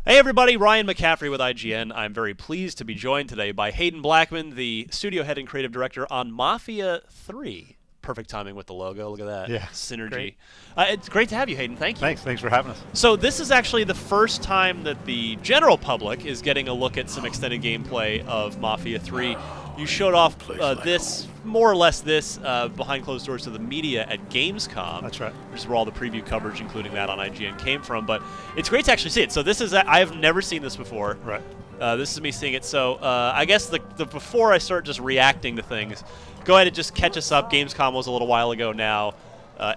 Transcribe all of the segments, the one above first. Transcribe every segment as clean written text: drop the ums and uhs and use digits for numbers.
Hey everybody, Ryan McCaffrey with IGN. I'm very pleased to be joined today by Hayden Blackman, the studio head and creative director on Mafia 3. Perfect timing with the logo. Look at that. Yeah. Synergy. Great. It's great to have you, Hayden. Thank you. Thanks for having us. So this is actually the first time that the general public is getting a look at some extended gameplay of Mafia 3. You showed off more or less this, behind closed doors to the media at Gamescom. That's right. Which is where all the preview coverage, including that on IGN, came from. But it's great to actually see it. So this is, I have never seen this before. Right. This is me seeing it. So I guess the before I start just reacting to things, go ahead and just catch us up. Gamescom was a little while ago now.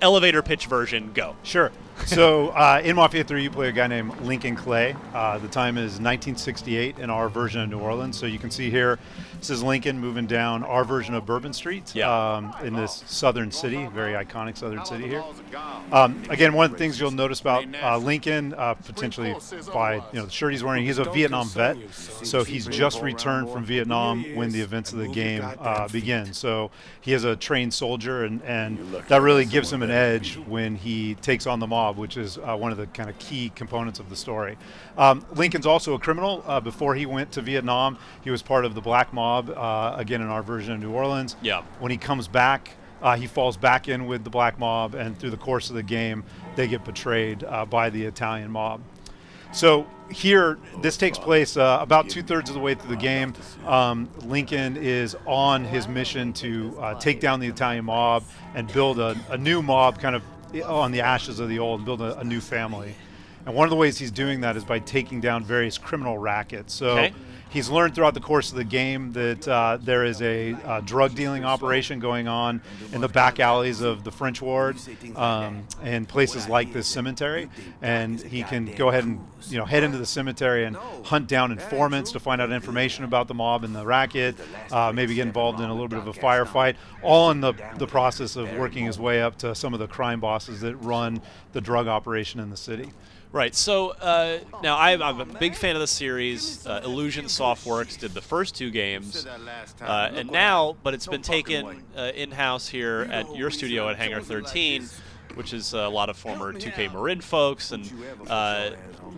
Elevator pitch version, go. Sure. So in Mafia 3, you play a guy named Lincoln Clay. The time is 1968 in our version of New Orleans. So you can see here, this is Lincoln moving down our version of Bourbon Street in this southern city, very iconic southern city here. Again, one of the things you'll notice about Lincoln, potentially by the shirt he's wearing, he's a Vietnam vet. So he's just returned from Vietnam when the events of the game begin. So he is a trained soldier, and that really gives him an edge when he takes on the mob, which is one of the kind of key components of the story. Lincoln's also a criminal. Before he went to Vietnam, he was part of the Black Mob, again in our version of New Orleans. Yeah. When he comes back, he falls back in with the Black Mob, and through the course of the game, they get betrayed by the Italian mob. So here, this takes place about 2/3 of the way through the game. Lincoln is on his mission to take down the Italian mob and build a new mob kind of on the ashes of the old, and build a new family. And one of the ways he's doing that is by taking down various criminal rackets. So he's learned throughout the course of the game that there is a drug dealing operation going on in the back alleys of the French Ward and places like this cemetery. And he can go ahead and head into the cemetery and hunt down informants to find out information about the mob and the racket, maybe get involved in a little bit of a firefight, all in the process of working his way up to some of the crime bosses that run the drug operation in the city. Right. So now I'm a big fan of the series. Illusion Softworks did the first two games, and now, but it's been taken in-house here at your studio at Hangar 13, which is a lot of former 2K Marin folks. And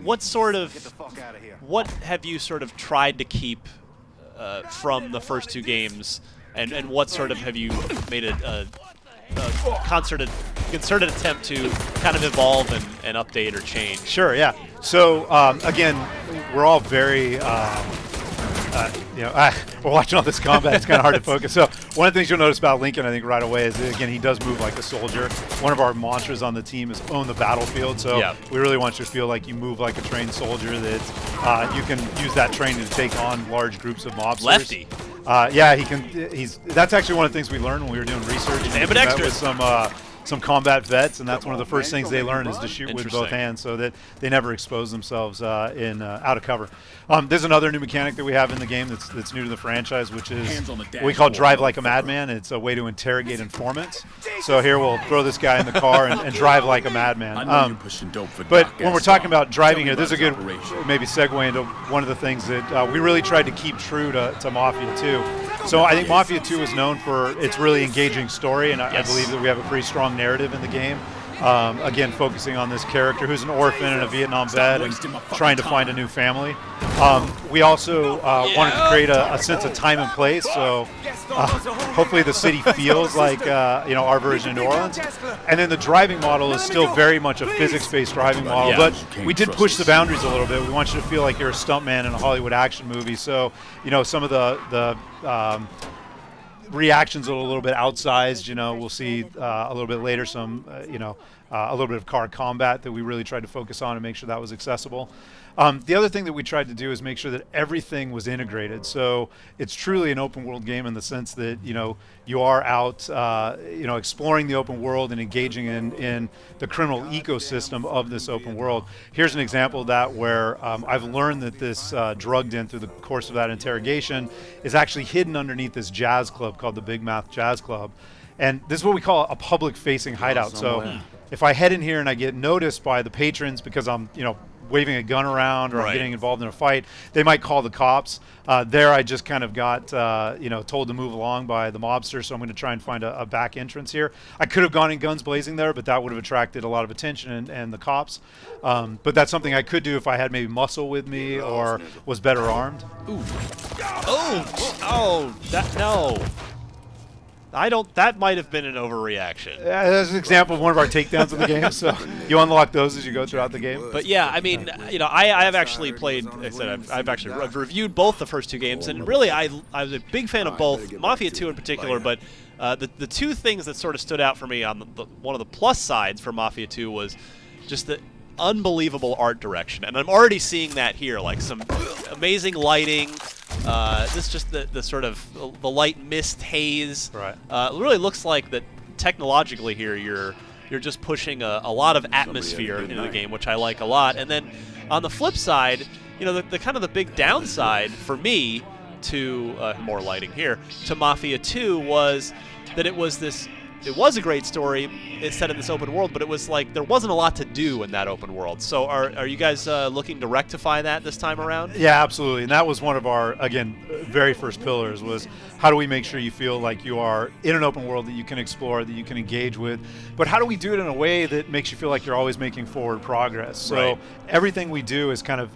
what have you sort of tried to keep from the first two games, and what sort of have you made a concerted attempt to kind of evolve and update or change? Sure, yeah. So again, we're all very, we're watching all this combat. It's kind of hard to focus. So one of the things you'll notice about Lincoln, I think, right away is that, again, he does move like a soldier. One of our mantras on the team is own the battlefield. So we really want you to feel like you move like a trained soldier, that you can use that training to take on large groups of mobsters. Lefty. Yeah, he can. That's actually one of the things we learned when we were doing research. He's ambidextrous. Some combat vets, and that's one of the first things they learn is to shoot with both hands, so that they never expose themselves out of cover. There's another new mechanic that we have in the game that's new to the franchise, which is what we call drive like a madman. It's a way to interrogate informants. So here we'll throw this guy in the car and drive like a madman. But when we're talking about driving here, this is a good maybe segue into one of the things that we really tried to keep true to Mafia 2. So I think Mafia 2 is known for its really engaging story, and I believe that we have a pretty strong narrative in the game. Again, focusing on this character who's an orphan and a Vietnam vet and trying to find a new family. We also wanted to create a sense of time and place, so hopefully the city feels like our version of New Orleans. And then the driving model is still very much a physics-based driving model, but we did push the boundaries a little bit. We want you to feel like you're a stuntman in a Hollywood action movie. So some of the reactions are a little bit outsized. We'll see a little bit later some a little bit of car combat that we really tried to focus on and make sure that was accessible. The other thing that we tried to do is make sure that everything was integrated. So it's truly an open world game in the sense that you are out exploring the open world and engaging in the criminal ecosystem of this open world. Here's an example of that where I've learned that this drug den through the course of that interrogation is actually hidden underneath this jazz club called the Big Mouth Jazz Club. And this is what we call a public facing hideout. So if I head in here and I get noticed by the patrons because I'm waving a gun around or I'm getting involved in a fight, they might call the cops. There I just kind of got told to move along by the mobster, so I'm going to try and find a back entrance here. I could have gone in guns blazing there, but that would have attracted a lot of attention and the cops. But that's something I could do if I had maybe muscle with me or was better armed. Ooh. No. That might have been an overreaction. That's an example of one of our takedowns in the game. So you unlock those as you go throughout the game. But yeah, I mean, I have actually played. Like I said, I've reviewed both the first two games, and really, I was a big fan of both, Mafia 2 in particular. But the two things that sort of stood out for me on one of the plus sides for Mafia 2 was just the unbelievable art direction, and I'm already seeing that here, like some amazing lighting. This just the sort of the light mist haze. Right. It really looks like that technologically here you're just pushing a lot of atmosphere into the game, which I like a lot. And then on the flip side, the kind of the big downside for me to more lighting here to Mafia 2 was that it was a great story. It's set in this open world, but it was like there wasn't a lot to do in that open world. So are you guys looking to rectify that this time around? Yeah, absolutely. And that was one of our, again, very first pillars was how do we make sure you feel like you are in an open world that you can explore, that you can engage with, but how do we do it in a way that makes you feel like you're always making forward progress? So everything we do is kind of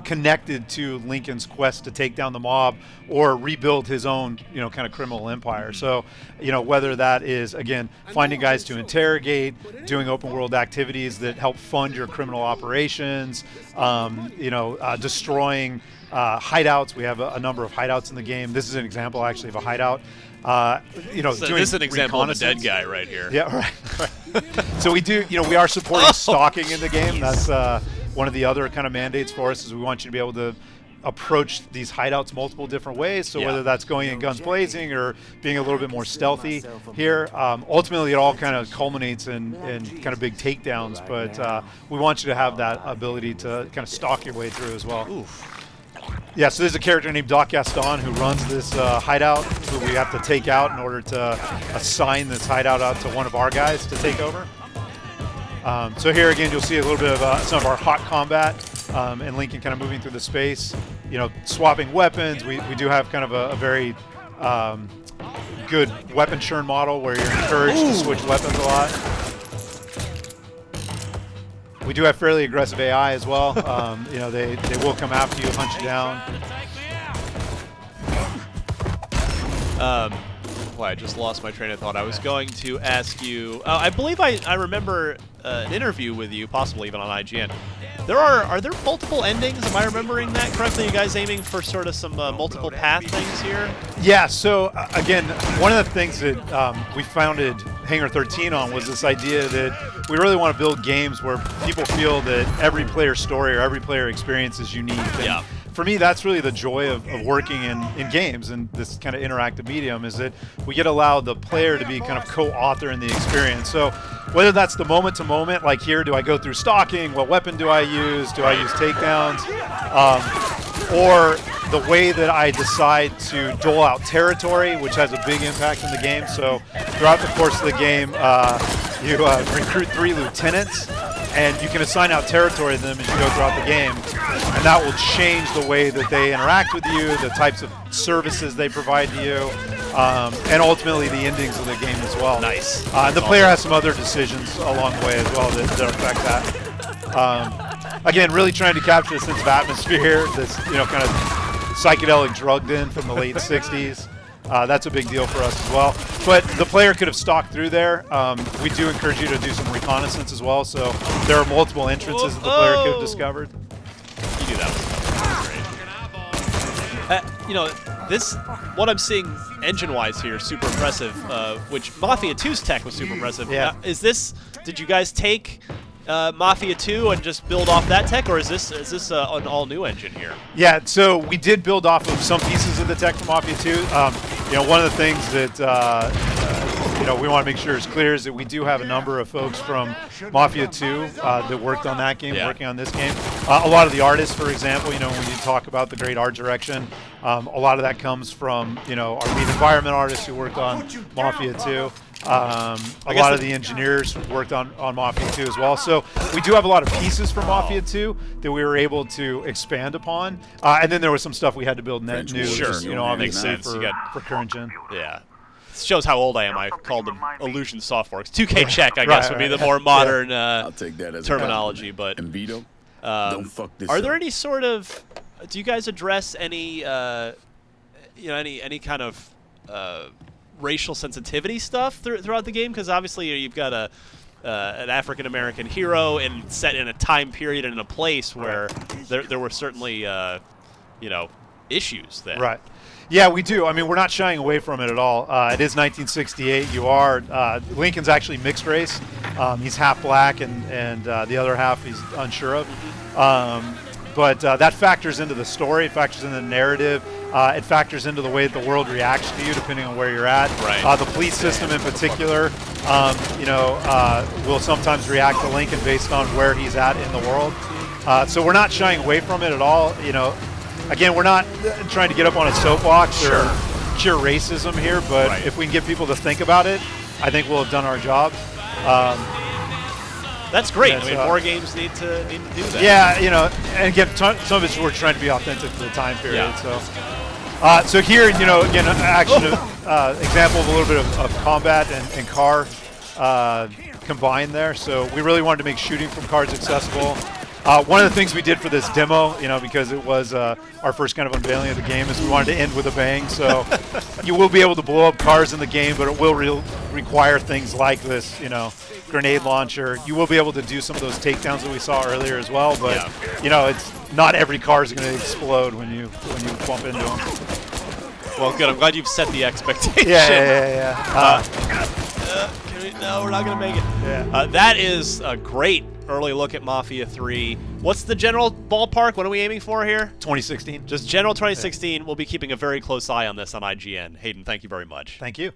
connected to Lincoln's quest to take down the mob or rebuild his own, kind of criminal empire. So, whether that is, again, finding guys to interrogate, doing open world activities that help fund your criminal operations, destroying hideouts. We have a number of hideouts in the game. This is an example, actually, of a hideout. So this is an example of a dead guy right here. Yeah, right. So we do, we are supporting stalking in the game. That's one of the other kind of mandates for us is we want you to be able to approach these hideouts multiple different ways. So whether that's going in guns blazing or being a little bit more stealthy here, ultimately it all kind of culminates in kind of big takedowns. But we want you to have that ability to kind of stalk your way through as well. Oof. Yeah, so there's a character named Doc Gaston who runs this hideout who we have to take out in order to assign this hideout out to one of our guys to take over. So here again, you'll see a little bit of some of our hot combat and Lincoln kind of moving through the space, swapping weapons. We do have kind of a very good weapon churn model where you're encouraged to switch weapons a lot. We do have fairly aggressive AI as well. They will come after you, hunt you down. I just lost my train of thought. I was going to ask you. I believe I remember an interview with you, possibly even on IGN. Are there multiple endings? Am I remembering that correctly? You guys aiming for sort of some multiple path things here? Yeah. So again, one of the things that we founded Hangar 13 on was this idea that we really want to build games where people feel that every player story or every player experience is unique. And for me, that's really the joy of working in games and this kind of interactive medium is that we get to allow the player to be kind of co-author in the experience. So whether that's the moment-to-moment, like here, do I go through stalking? What weapon do I use? Do I use takedowns? Or the way that I decide to dole out territory, which has a big impact in the game. So throughout the course of the game, you recruit 3 lieutenants, and you can assign out territory to them as you go throughout the game. And that will change the way that they interact with you, the types of services they provide to you, and ultimately the endings of the game as well. Nice. The player has some other decisions along the way as well that affect that. Again, really trying to capture a sense of atmosphere, this kind of psychedelic drugged in from the late 60s. That's a big deal for us as well. But the player could have stalked through there. We do encourage you to do some reconnaissance as well. So there are multiple entrances that the player could have discovered. You do that one. What I'm seeing engine-wise here is super impressive, which Mafia 2's tech was super impressive. Yeah. Did you guys take Mafia 2 and just build off that tech, or is this an all-new engine here? Yeah, so we did build off of some pieces of the tech from Mafia 2. One of the things that we want to make sure is clear is that we do have a number of folks from Mafia 2 that worked on that game, working on this game. A lot of the artists, for example, when you talk about the great art direction, a lot of that comes from our lead environment artists who worked on Mafia 2. A lot of the engineers worked on Mafia 2 as well. So we do have a lot of pieces from Mafia 2 that we were able to expand upon. And then there was some stuff we had to build net new, Sure. just, you know, obviously Makes sense. for current gen. Yeah. This shows how old I am. I called them Illusion Softworks. 2K Check, I guess, would be the more modern I'll take that as terminology. But don't fuck this are there up. any sort of? Do you guys address any? You know, any kind of racial sensitivity stuff throughout the game? Because obviously you've got an African American hero and set in a time period and in a place where there were certainly you know, issues there. Right. Yeah, we do. I mean, we're not shying away from it at all. It is 1968. You are Lincoln's actually mixed race. He's half black, and the other half he's unsure of. But that factors into the story. It factors into the narrative. It factors into the way that the world reacts to you, depending on where you're at. Right. The police system, in particular, you know, will sometimes react to Lincoln based on where he's at in the world. So we're not shying away from it at all. You know. Again, we're not trying to get up on a soapbox or cheer racism here, but if we can get people to think about it, I think we'll have done our job. That's great. I mean, more games need to do that. Yeah, you know, and again, some of it's we're trying to be authentic to the time period. Yeah. So here, you know, again, action example of a little bit of combat and car combined there. So we really wanted to make shooting from cars accessible. One of the things we did for this demo, you know, because it was our first kind of unveiling of the game, is we wanted to end with a bang. So you will be able to blow up cars in the game, but it will require things like this, you know, grenade launcher. You will be able to do some of those takedowns that we saw earlier as well, but you know, it's not every car is going to explode when you bump into them. Well, good. I'm glad you've set the expectation. Yeah. No, we're not going to make it. Yeah. That is a great early look at Mafia 3. What's the general ballpark? What are we aiming for here? 2016. Just general 2016. Yeah. We'll be keeping a very close eye on this on IGN. Hayden, thank you very much. Thank you.